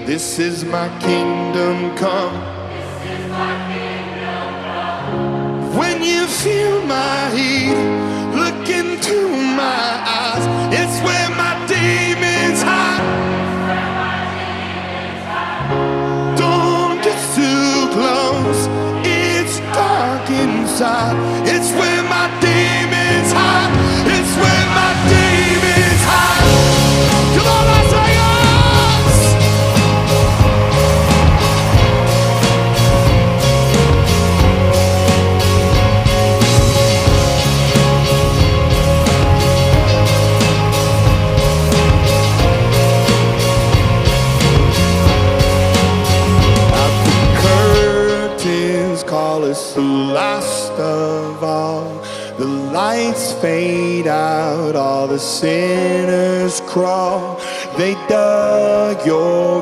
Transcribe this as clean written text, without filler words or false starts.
This is my kingdom come. When you feel my heat, look into my eyes. It's where my demons hide. Don't get too close, it's dark inside. It's where my demons hide. It's where my demons hide. Come on, Las Vegas! Call us the last of all. The lights fade out, all the sinners crawl. They dug your